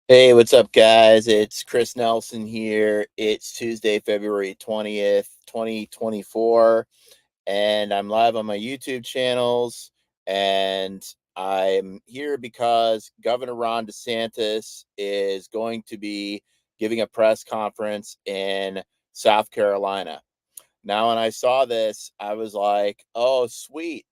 Hey, what's up, guys? It's Chris Nelson here. It's Tuesday, February 20th, 2024, and I'm live on my YouTube channels. And I'm here because Governor Ron DeSantis is going to be giving a press conference in South Carolina. Now, when I saw this, I was like, "Oh, sweet.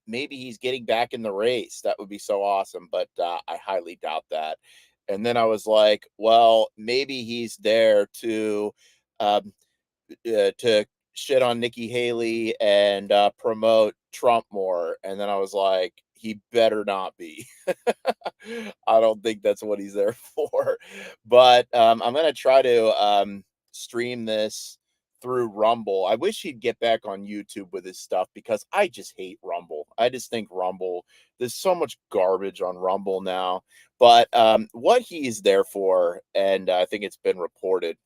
Maybe he's getting back in the race. That would be so awesome." But I highly doubt that. And then I was like, "Well, maybe he's there um, to shit on Nikki Haley and promote Trump more." And then I was like, "He better not be." I don't think that's what he's there for. But I'm gonna try to stream this through Rumble. I wish he'd get back on YouTube with his stuff because I just hate Rumble. I just think Rumble, there's so much garbage on Rumble now. But what he's there for, and I think it's been reported,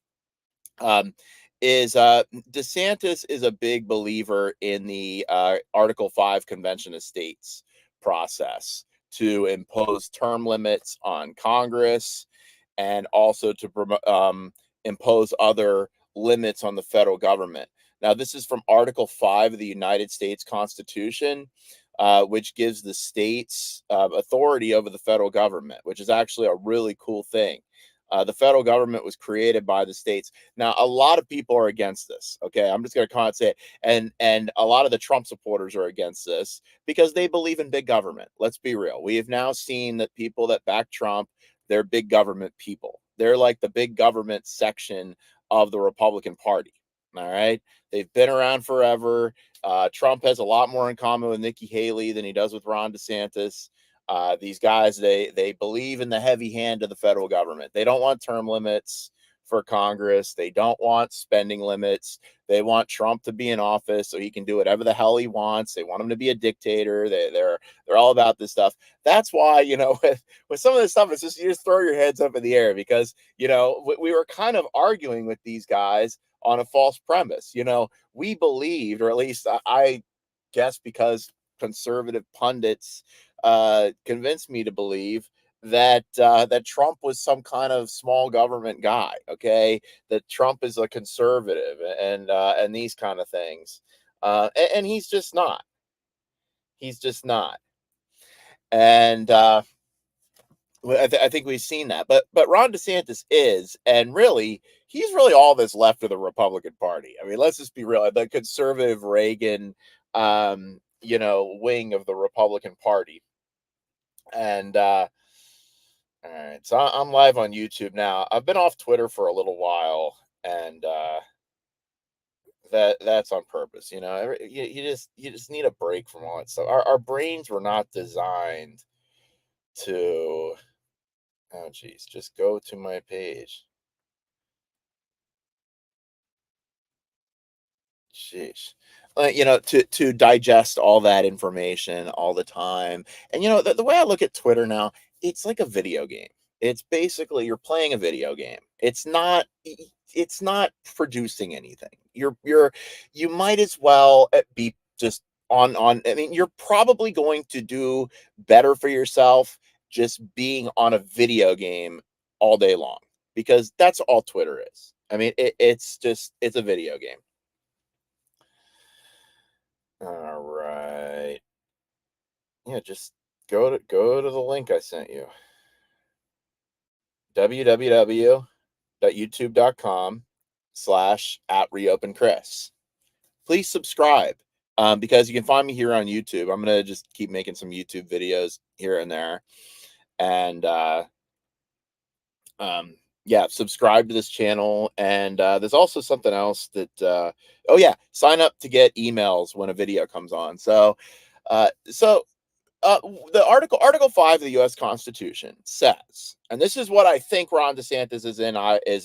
um, is DeSantis is a big believer in the Article 5 Convention of States process to impose term limits on Congress and also to impose other limits on the federal government. Now, this is from Article 5 of the United States Constitution, which gives the states authority over the federal government, which is actually a really cool thing. The federal government was created by the states. Now, a lot of people are against this. Okay, I'm just going to come out and say it, and a lot of the Trump supporters are against this because they believe in big government. Let's be real. We have now seen that people that back Trump, they're big government people. They're like the big government section of the Republican Party. All right, they've been around forever. Trump has a lot more in common with Nikki Haley than he does with Ron DeSantis. These guys, they believe in the heavy hand of the federal government. They don't want term limits for Congress. They don't want spending limits. They want Trump to be in office so he can do whatever the hell he wants. They want him to be a dictator. They're all about this stuff. That's why, with some of this stuff, it's just you just throw your heads up in the air because we were kind of arguing with these guys on a false premise. We believed, or at least I guess because conservative pundits convinced me to believe that Trump was some kind of small government guy. Okay, that Trump is a conservative and these kind of things, and he's just not. He's just not. And I think we've seen that. But Ron DeSantis is, and really, he's really all that's left of the Republican Party. I mean, let's just be real. The conservative Reagan, wing of the Republican Party. And all right, so I'm live on YouTube now. I've been off Twitter for a little while, and that's on purpose. You just need a break from all that stuff. Our brains were not designed to. Oh, geez, just go to my page. Sheesh. To digest all that information all the time. And the way I look at Twitter now, it's like a video game. It's basically you're playing a video game. It's not producing anything. You might as well be just on I mean, you're probably going to do better for yourself just being on a video game all day long because that's all Twitter is. I mean, it's a video game. All right. Yeah, just go to the link I sent you. www.youtube.com/@reopenchris. Please subscribe. Because you can find me here on YouTube. I'm gonna just keep making some YouTube videos here and there. And yeah, subscribe to this channel. And there's also something else that oh yeah, sign up to get emails when a video comes on. So the Article 5 of the U.S. Constitution says, and this is what I think Ron DeSantis is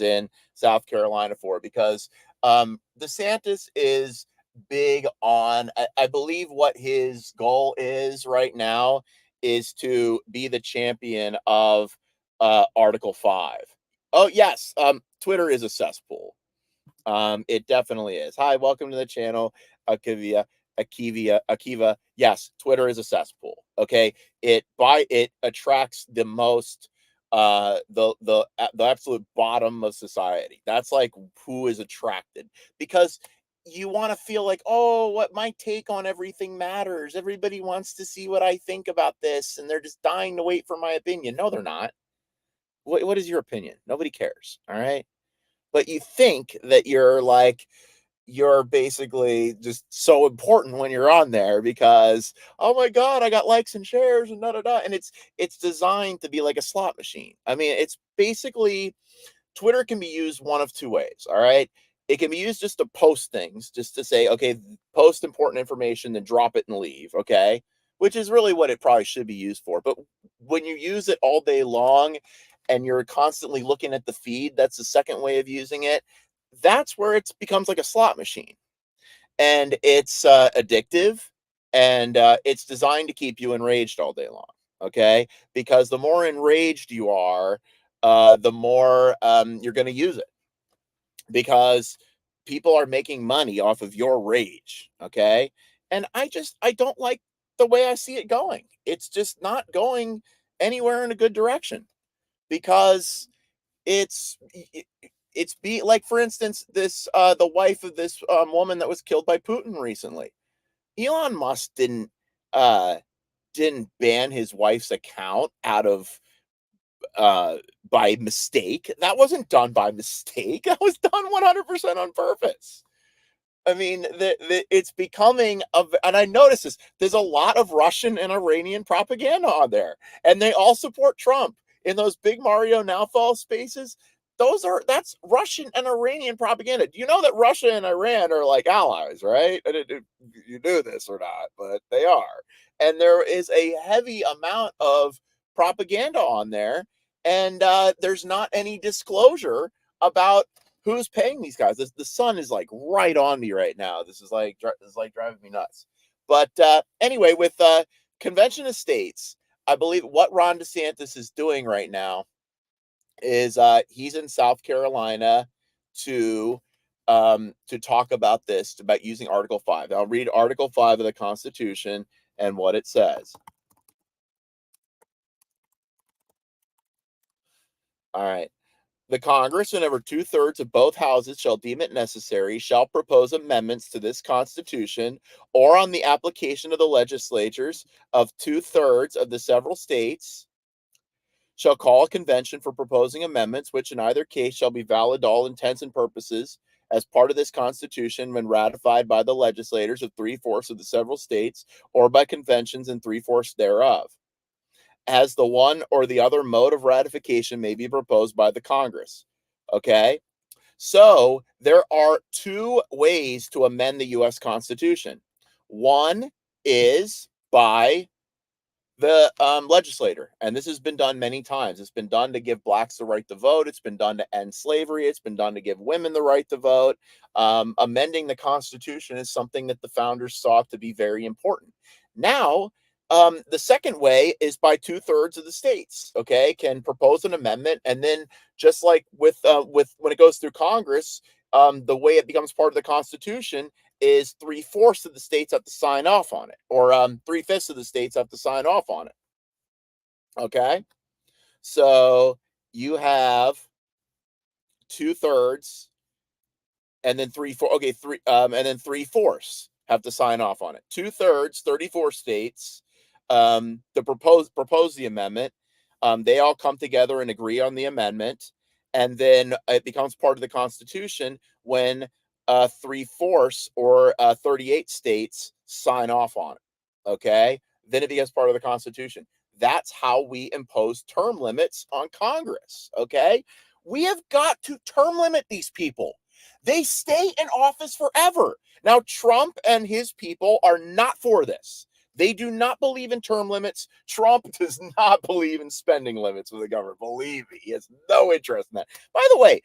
in South Carolina for, because DeSantis is big on. I believe what his goal is right now is to be the champion of Article 5. Oh yes, Twitter is a cesspool. It definitely is. Hi, welcome to the channel, Akivia. Akiva. Yes, Twitter is a cesspool. Okay, it attracts the most the absolute bottom of society. That's like who is attracted, because you want to feel like, oh, what my take on everything matters. Everybody wants to see what I think about this, and they're just dying to wait for my opinion. No, they're not. What is your opinion? Nobody cares. All right. But you think that you're basically just so important when you're on there because, oh my god, I got likes and shares and da da da, and it's designed to be like a slot machine. I mean, it's basically, Twitter can be used one of two ways. All right. It can be used just to post things, just to say, okay, post important information, then drop it and leave. Okay. Which is really what it probably should be used for. But when you use it all day long and you're constantly looking at the feed, that's the second way of using it. That's where it becomes like a slot machine, and it's addictive, and it's designed to keep you enraged all day long. Okay. Because the more enraged you are, the more you're going to use it, because people are making money off of your rage. Okay. And I don't like the way I see it going. It's just not going anywhere in a good direction, because it's it's be like, for instance, this the wife of this woman that was killed by Putin recently. Elon Musk uh didn't ban his wife's account out of by mistake. That wasn't done by mistake. That was done 100% on purpose. I mean, it's becoming of, and I notice this. There's a lot of Russian and Iranian propaganda on there, and they all support Trump in those big Mario now fall spaces. That's Russian and Iranian propaganda. Do you know that Russia and Iran are like allies, right? I didn't know if you knew this or not, but they are. And there is a heavy amount of propaganda on there, and there's not any disclosure about who's paying these guys. The sun is like right on me right now. This is like driving me nuts. But anyway, with convention of states, I believe what Ron DeSantis is doing right now is he's in South Carolina to talk about this, about using Article 5. I'll read Article 5 of the Constitution and what it says. All right. The Congress, whenever two-thirds of both houses shall deem it necessary, shall propose amendments to this Constitution, or on the application of the legislatures of two-thirds of the several states, shall call a convention for proposing amendments, which in either case shall be valid to all intents and purposes as part of this Constitution when ratified by the legislators of three-fourths of the several states, or by conventions in three-fourths thereof, as the one or the other mode of ratification may be proposed by the Congress. Okay? So there are two ways to amend the U.S. Constitution. One is by the legislator, and this has been done many times. It's been done to give blacks the right to vote. It's been done to end slavery. It's been done to give women the right to vote. Amending the Constitution is something that the founders saw to be very important. Now, the second way is by two-thirds of the states. Okay, can propose an amendment, and then just like with when it goes through Congress, the way it becomes part of the Constitution is three-fourths of the states have to sign off on it, or three-fifths of the states have to sign off on it. Okay, so you have two-thirds, and then and then three-fourths have to sign off on it. Two-thirds, 34 states, to propose the amendment. They all come together and agree on the amendment, and then it becomes part of the Constitution when three-fourths, or 38 states, sign off on it. Okay, then it becomes part of the Constitution. That's how we impose term limits on Congress. Okay, we have got to term limit these people. They stay in office forever. Now, Trump and his people are not for this. They do not believe in term limits. Trump does not believe in spending limits with the government. Believe me, he has no interest in that. By the way,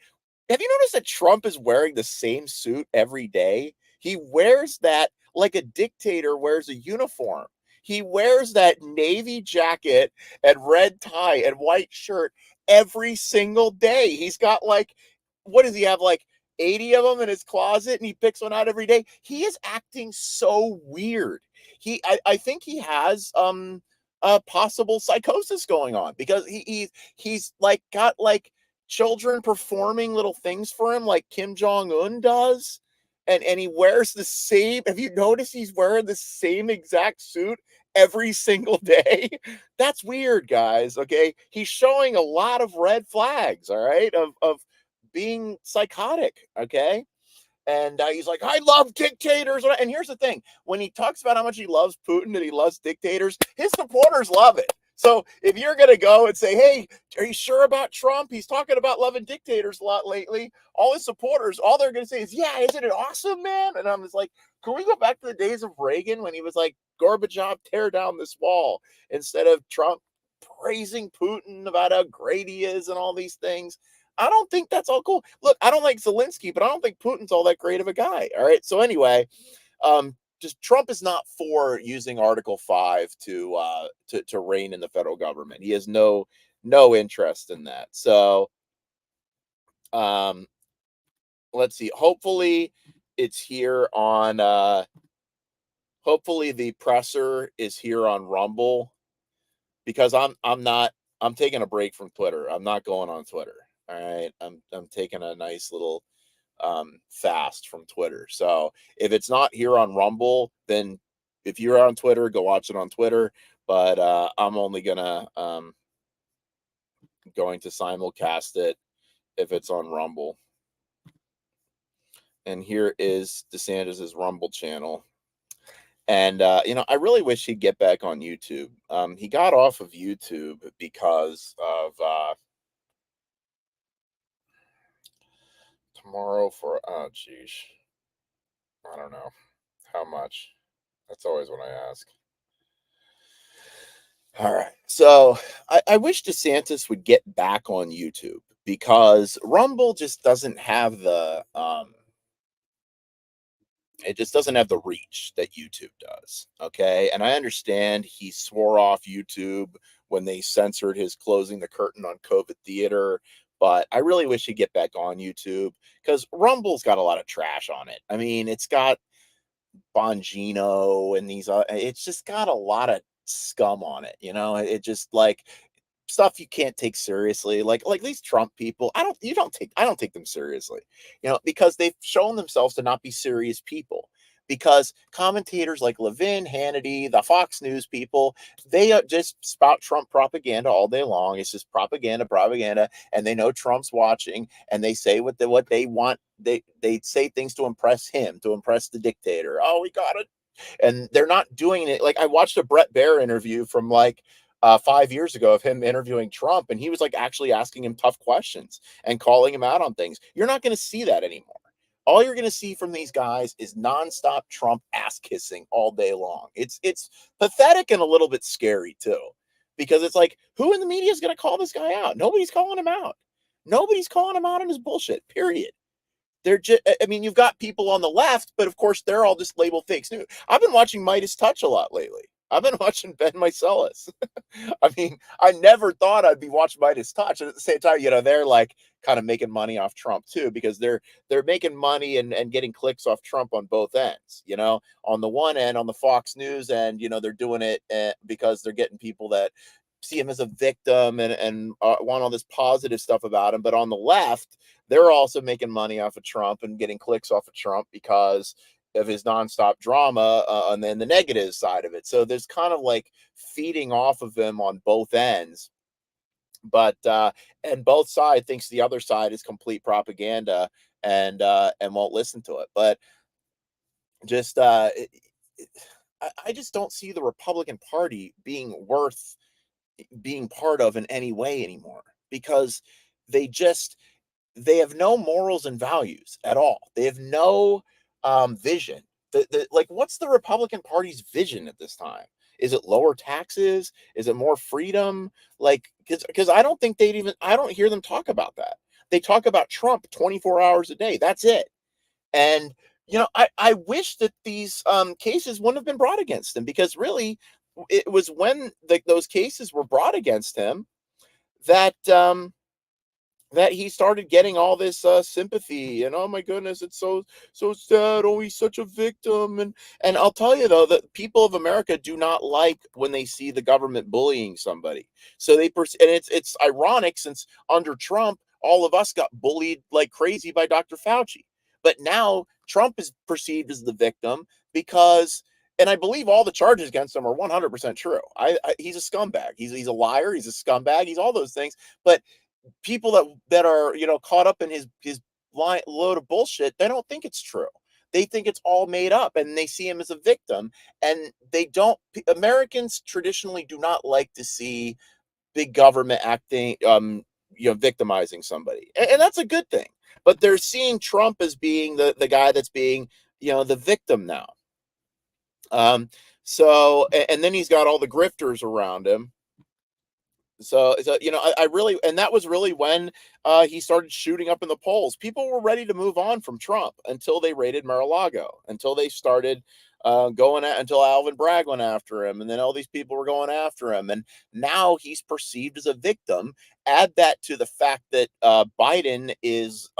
have you noticed that Trump is wearing the same suit every day? He wears that like a dictator wears a uniform. He wears that navy jacket and red tie and white shirt every single day. He's got like, what does he have, like 80 of them in his closet, and he picks one out every day? He is acting so weird. I think he has possible psychosis going on because he's like got like children performing little things for him like Kim Jong Un does, and he wears the same. Have you noticed he's wearing the same exact suit every single day? That's weird, guys. Okay, he's showing a lot of red flags. All right, of being psychotic. Okay, and he's like, I love dictators. And here's the thing, when he talks about how much he loves Putin and he loves dictators, his supporters love it. So if you're going to go and say, hey, are you sure about Trump? He's talking about loving dictators a lot lately. All his supporters, all they're going to say is, yeah, isn't it awesome, man? And I'm just like, can we go back to the days of Reagan when he was like, Gorbachev, tear down this wall, instead of Trump praising Putin about how great he is and all these things? I don't think that's all cool. Look, I don't like Zelensky, but I don't think Putin's all that great of a guy. All right. So anyway, just Trump is not for using Article 5 to reign in the federal government. He has no interest in that. So um let's see. Hopefully it's here on hopefully the presser is here on Rumble, because I'm taking a break from Twitter. I'm not going on Twitter. All right. I'm taking a nice little fast from Twitter. So if it's not here on Rumble, then if you're on Twitter, go watch it on Twitter. But I'm only going to simulcast it if it's on Rumble. And here is DeSantis's Rumble channel. And I really wish he'd get back on YouTube. He got off of YouTube because of tomorrow for, oh geez, I don't know how much. That's always what I ask. All right. So I wish DeSantis would get back on YouTube, because Rumble just doesn't have the it just doesn't have the reach that YouTube does. Okay. And I understand he swore off YouTube when they censored his closing the curtain on COVID theater. But I really wish he'd get back on YouTube, because Rumble's got a lot of trash on it. I mean, it's got Bongino and these it's just got a lot of scum on it, it just like stuff you can't take seriously, like these Trump people. I don't take them seriously, because they've shown themselves to not be serious people. Because commentators like Levin, Hannity, the Fox News people, they just spout Trump propaganda all day long. It's just propaganda, and they know Trump's watching, and they say what they want. They say things to impress him, to impress the dictator. Oh, we got it. And they're not doing it. Like, I watched a Brett Baer interview from like 5 years ago of him interviewing Trump, and he was like actually asking him tough questions and calling him out on things. You're not going to see that anymore. All you're going to see from these guys is nonstop Trump ass kissing all day long. It's pathetic and a little bit scary too, because it's like, who in the media is going to call this guy out? Nobody's calling him out. Nobody's calling him out on his bullshit. Period. They're just, I mean, you've got people on the left, but of course they're all just labeled fake news. I've been watching Midas Touch a lot lately. I've been watching Ben Meiselas. I mean, I never thought I'd be watching Midas Touch. And at the same time, they're like kind of making money off Trump too, because they're making money and getting clicks off Trump on both ends. On the one end, on the Fox News end, they're doing it because they're getting people that see him as a victim and want all this positive stuff about him. But on the left, they're also making money off of Trump and getting clicks off of Trump because of his nonstop drama, and then the negative side of it. So there's kind of like feeding off of him on both ends. But and both side thinks the other side is complete propaganda, and won't listen to it. But just I just don't see the Republican Party being worth being part of in any way anymore, because they just they have no morals and values at all. They have no vision. Like, what's the Republican Party's vision at this time? Is it lower taxes? Is it more freedom? Like, because I don't hear them talk about that. They talk about Trump 24 hours a day. That's it. And I wish that these cases wouldn't have been brought against him, because really it was when those cases were brought against him that that he started getting all this sympathy, and oh my goodness, it's so sad. Oh, he's such a victim. And I'll tell you though, that people of America do not like when they see the government bullying somebody. So and it's ironic, since under Trump all of us got bullied like crazy by Dr. Fauci, but now Trump is perceived as the victim because. And I believe all the charges against him are 100% true. He's a scumbag. He's a liar. He's a scumbag. He's all those things. But people that are, caught up in his load of bullshit, they don't think it's true. They think it's all made up, and they see him as a victim. And they don't. Americans traditionally do not like to see big government acting, victimizing somebody, and that's a good thing. But they're seeing Trump as being the guy that's being, the victim now. And then he's got all the grifters around him. So I really, and that was really when he started shooting up in the polls. People were ready to move on from Trump until they raided Mar-a-Lago, until they started until Alvin Bragg went after him, and then all these people were going after him, and now he's perceived as a victim. Add that to the fact that Biden is,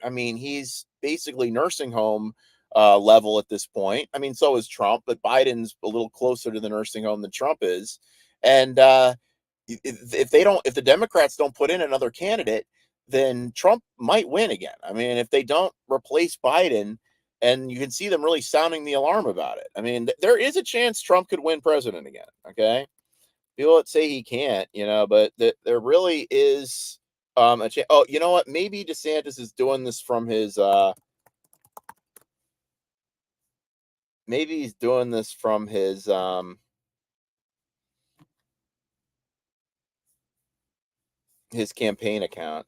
he's basically nursing home level at this point. I mean, so is Trump, but Biden's a little closer to the nursing home than Trump is, and if the Democrats don't put in another candidate, then Trump might win again. I mean, if they don't replace Biden, and you can see them really sounding the alarm about it. I mean, there is a chance Trump could win president again. Okay, people that say he can't, but there really is a chance. Oh, you know what? Maybe DeSantis is doing this from maybe he's doing this from his campaign account.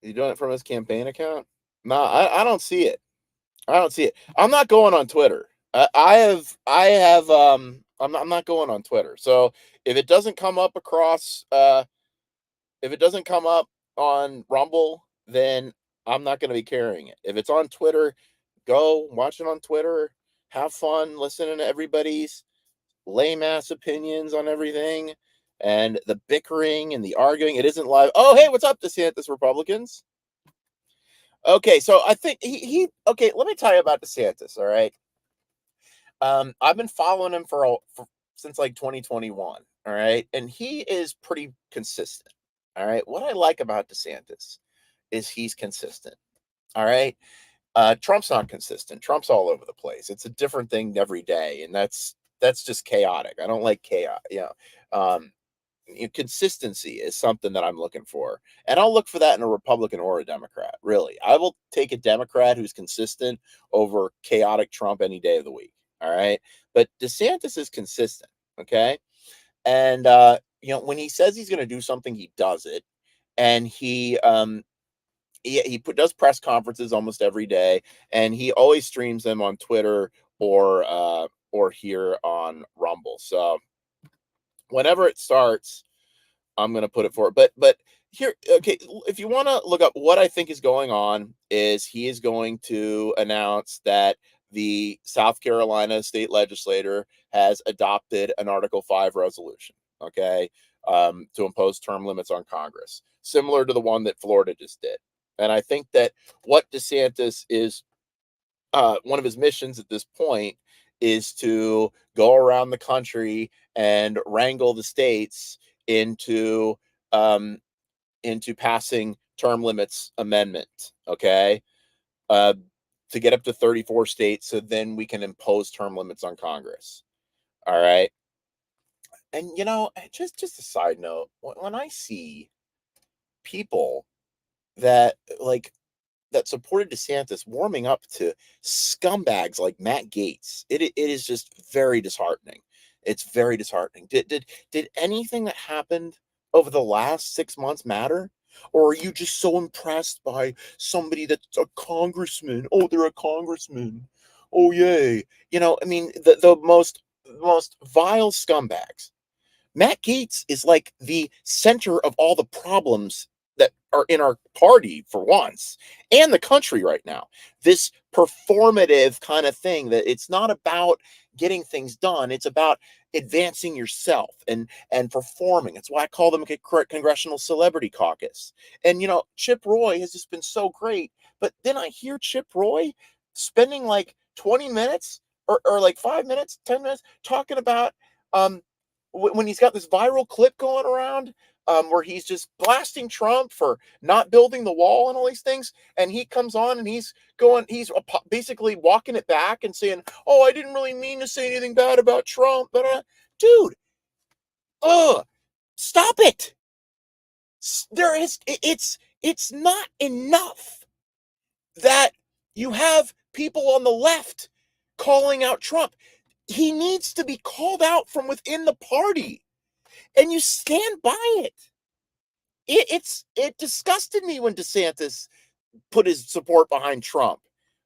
Is he doing it from his campaign account? No, I don't see it. I don't see it. I'm not going on Twitter. I'm not going on Twitter. So if it doesn't come up if it doesn't come up on Rumble, then I'm not going to be carrying it. If it's on Twitter, go watch it on Twitter. Have fun listening to everybody's lame ass opinions on everything and the bickering and the arguing. It isn't live. Oh, hey, what's up, DeSantis Republicans? Okay, so I think he okay, let me tell you about DeSantis, all right? I've been following him since like 2021, all right? And he is pretty consistent. All right? What I like about DeSantis is he's consistent. All right? Trump's not consistent. Trump's all over the place. It's a different thing every day, and that's just chaotic. I don't like chaos. Consistency is something that I'm looking for, and I'll look for that in a Republican or a Democrat. Really, I will take a Democrat who's consistent over chaotic Trump any day of the week. All right, but DeSantis is consistent. Okay, and when he says he's going to do something, he does it, and does press conferences almost every day, and he always streams them on Twitter or here on Rumble. So whenever it starts, I'm going to put it forward. But here, okay, if you want to look up what I think is going on, is he is going to announce that the South Carolina state legislature has adopted an Article 5 resolution, okay, to impose term limits on Congress, similar to the one that Florida just did. And I think that what DeSantis is, one of his missions at this point is to go around the country and wrangle the states into um, passing term limits amendment, okay, uh, to get up to 34 states, so then we can impose term limits on Congress. All right, and just a side note, when I see people that that supported DeSantis warming up to scumbags like Matt Gaetz, it is just very disheartening. It's very disheartening. Did anything that happened over the last 6 months matter? Or are you just so impressed by somebody that's a congressman? Oh, they're a congressman. Oh, yay. I mean, the most vile scumbags. Matt Gaetz is like the center of all the problems that in our party for once, and the country right now. This performative kind of thing that it's not about getting things done, it's about advancing yourself and performing. It's why I call them a congressional celebrity caucus. And Chip Roy has just been so great, but then I hear Chip Roy spending like 20 minutes or like 5 minutes, 10 minutes talking about um when he's got this viral clip going around, where he's just blasting Trump for not building the wall and all these things, and he comes on and he's basically walking it back and saying, "Oh, I didn't really mean to say anything bad about Trump," but dude, stop it! It's not enough that you have people on the left calling out Trump. He needs to be called out from within the party, and you stand by it. It disgusted me when DeSantis put his support behind Trump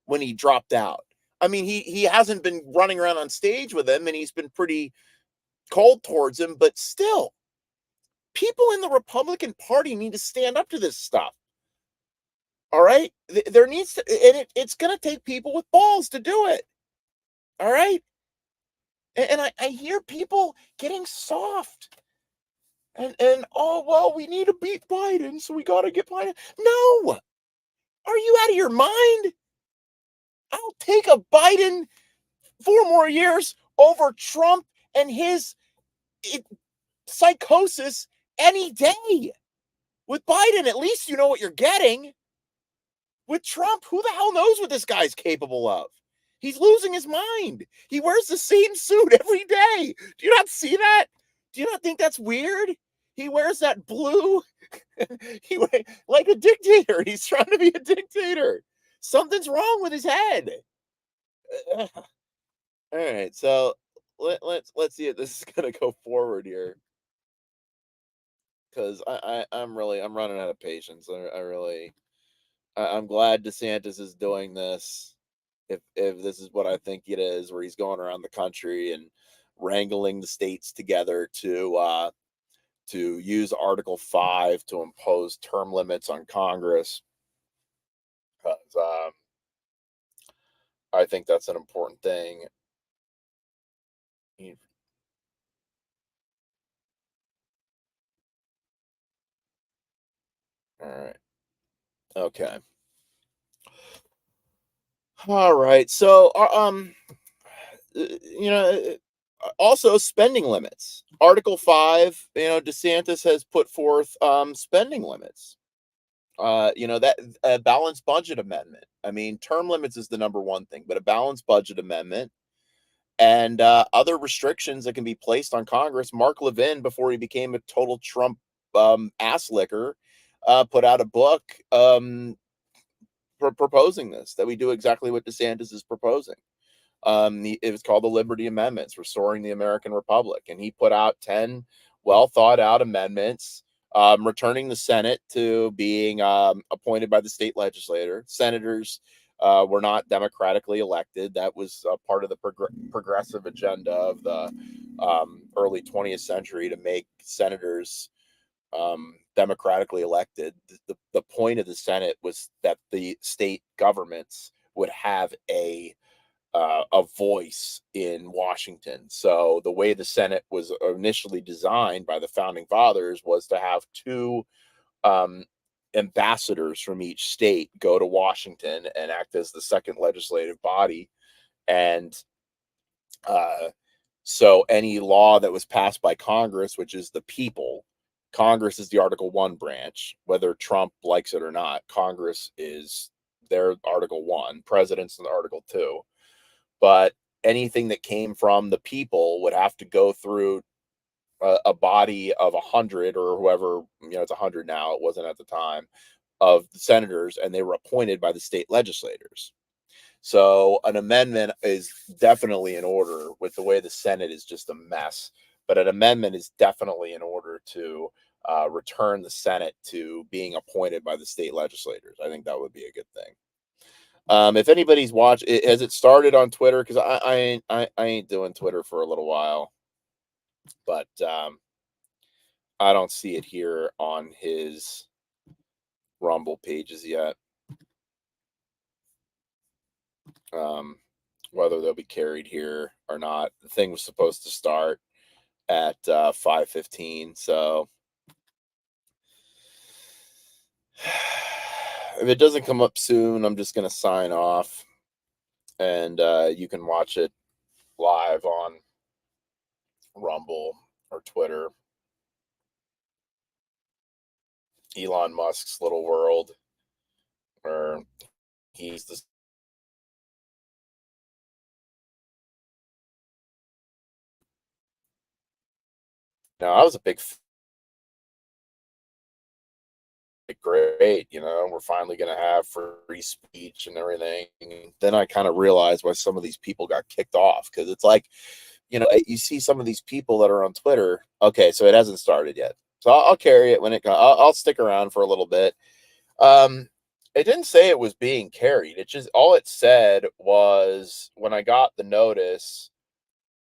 when he dropped out. I mean, he hasn't been running around on stage with him, and he's been pretty cold towards him, but still, people in the Republican Party need to stand up to this stuff. All right? There needs to, and it's going to take people with balls to do it. All right? And I hear people getting soft. And oh, well, we need to beat Biden, so we got to get Biden. No! Are you out of your mind? I'll take a Biden 4 more years over Trump and his psychosis any day. With Biden, at least you know what you're getting. With Trump, who the hell knows what this guy's capable of? He's losing his mind. He wears the same suit every day. Do you not see that? Do you not think that's weird? He wears that blue. Like a dictator. He's trying to be a dictator. Something's wrong with his head. All right, so let's see if this is gonna go forward here, because I'm running out of patience. I'm glad DeSantis is doing this. If this is what I think it is, where he's going around the country and wrangling the states together to use Article 5 to impose term limits on Congress, 'cause, I think that's an important thing. You- All right. Okay. All right. So, also spending limits. Article 5, DeSantis has put forth spending limits. That a balanced budget amendment. I mean, term limits is the number one thing, but a balanced budget amendment and other restrictions that can be placed on Congress. Mark Levin, before he became a total Trump ass licker, put out a book proposing this, that we do exactly what DeSantis is proposing. It was called the Liberty Amendments, Restoring the American Republic, and he put out 10 well thought out amendments, returning the Senate to being appointed by the state legislature. Senators were not democratically elected. That was part of the progressive agenda of the early 20th century, to make senators democratically elected. The point of the Senate was that the state governments would have a voice in Washington. So the way the Senate was initially designed by the founding fathers was to have two um, ambassadors from each state go to Washington and act as the second legislative body. And uh, so any law that was passed by Congress, which is the people, Congress is the Article 1 branch, whether Trump likes it or not. Congress is their Article 1, president's in Article 2. But anything that came from the people would have to go through a body of 100, or whoever, it's 100 now, it wasn't at the time, of the senators, and they were appointed by the state legislators. So an amendment is definitely in order. With the way the Senate is just a mess, but an amendment is definitely in order to return the Senate to being appointed by the state legislators. I think that would be a good thing. If anybody's watched it, has it started on Twitter? Because I ain't doing Twitter for a little while, but I don't see it here on his Rumble pages yet. Whether they'll be carried here or not. The thing was supposed to start at 5:15. So if it doesn't come up soon, I'm just gonna sign off, and you can watch it live on Rumble or Twitter. Elon Musk's little world, where he's the now I was a big great, we're finally going to have free speech and everything. Then I kind of realized why some of these people got kicked off, because it's like, you see some of these people that are on Twitter. Okay, so it hasn't started yet, so I'll carry it when it comes. I'll stick around for a little bit. It didn't say it was being carried. It just, all it said was, when I got the notice,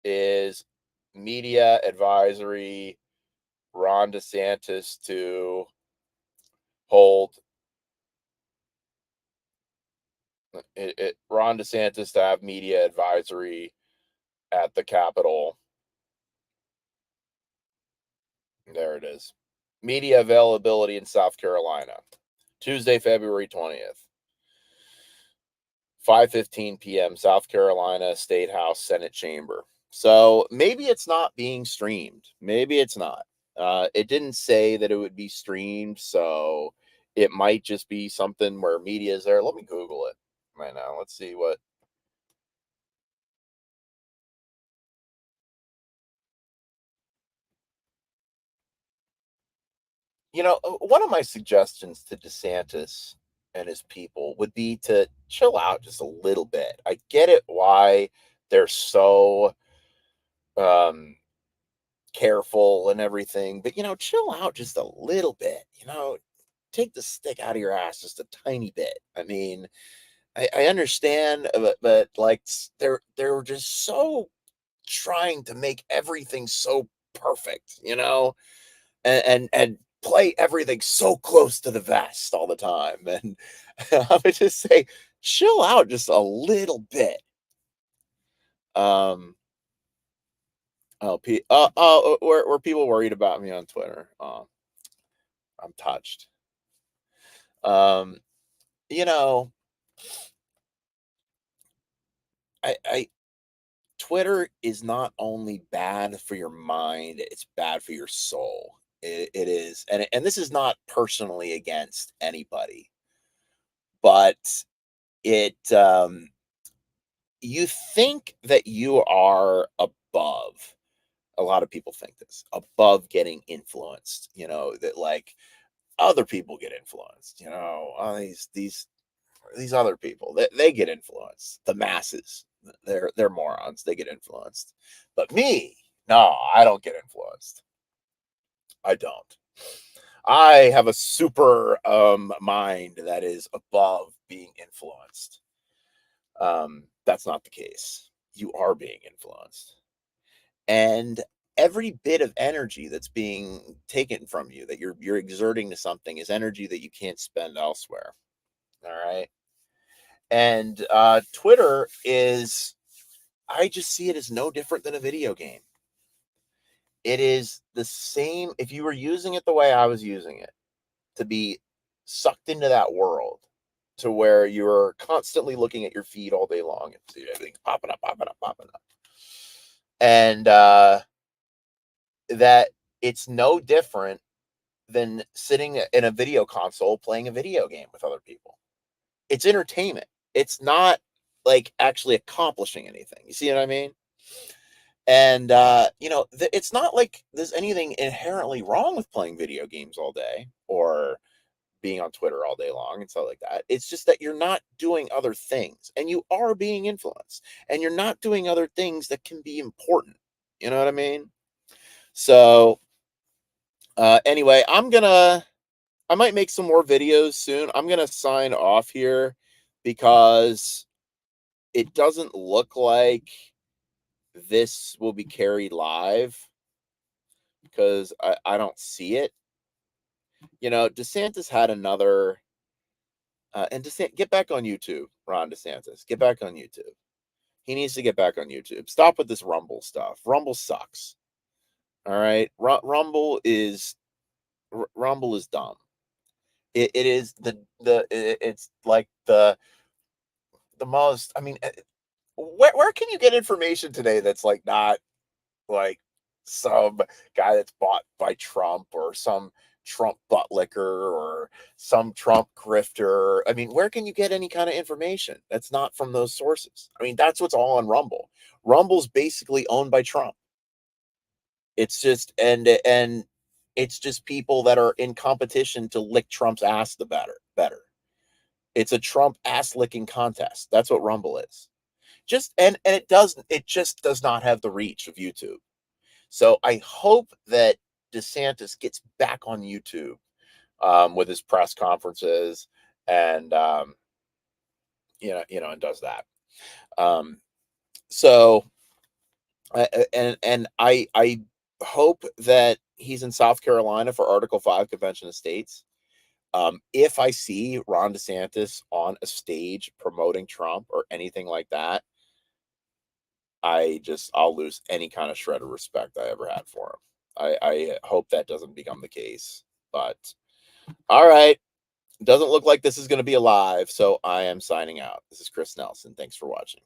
is media advisory, Ron DeSantis to hold Ron DeSantis to have media advisory at the Capitol. There it is. Media availability in South Carolina, Tuesday, February 20th, 5:15 p.m. South Carolina State House Senate Chamber. So maybe it's not being streamed. Maybe it's not. It didn't say that it would be streamed, so it might just be something where media is there. Let me Google it right now. Let's see what. One of my suggestions to DeSantis and his people would be to chill out just a little bit. I get it why they're so um careful and everything, but chill out just a little bit. Take the stick out of your ass just a tiny bit. I mean, I understand, but like, they're just so trying to make everything so perfect, and play everything so close to the vest all the time. And I would just say, chill out just a little bit. Were people worried about me on Twitter? Oh, I'm touched. Um, you know, I Twitter is not only bad for your mind, it's bad for your soul. It is, and this is not personally against anybody, but it you think that you are above. A lot of people think this, above getting influenced, that, like, other people get influenced, these other people, they get influenced. The masses, they're morons, they get influenced. But me, no, I don't get influenced. I don't. I have a super mind that is above being influenced. That's not the case. You are being influenced. And every bit of energy that's being taken from you, that you're exerting to something, is energy that you can't spend elsewhere. All right. And Twitter is, I just see it as no different than a video game. It is the same. If you were using it the way I was using it, to be sucked into that world, to where you're constantly looking at your feed all day long and see everything popping up, popping up, popping up. And that it's no different than sitting in a video console playing a video game with other people. It's entertainment. It's not like actually accomplishing anything. You see what I mean? And it's not like there's anything inherently wrong with playing video games all day, or being on Twitter all day long and stuff like that. It's just that you're not doing other things, and you are being influenced, and you're not doing other things that can be important. You know what I mean? So anyway, I might make some more videos soon. I'm gonna sign off here, because it doesn't look like this will be carried live, because I don't see it. DeSantis had another Get back on YouTube, Ron DeSantis. Get back on YouTube. He needs to get back on YouTube. Stop with this Rumble stuff. Rumble sucks. All right, Rumble is dumb. It is it's like the most. I mean, where can you get information today that's like not like some guy that's bought by Trump or some Trump buttlicker or some Trump grifter? I mean, where can you get any kind of information that's not from those sources? I mean, that's what's all on Rumble. Rumble's basically owned by Trump. It's just and it's just people that are in competition to lick Trump's ass the better. It's a Trump ass licking contest. That's what Rumble is. Just and it just does not have the reach of YouTube. So I hope that DeSantis gets back on YouTube with his press conferences and and does that. Um, so I hope that he's in South Carolina for Article 5 Convention of States. If I see Ron DeSantis on a stage promoting Trump or anything like that, I'll lose any kind of shred of respect I ever had for him. I hope that doesn't become the case. But all right. Doesn't look like this is going to be alive, so I am signing out. This is Chris Nelson. Thanks for watching.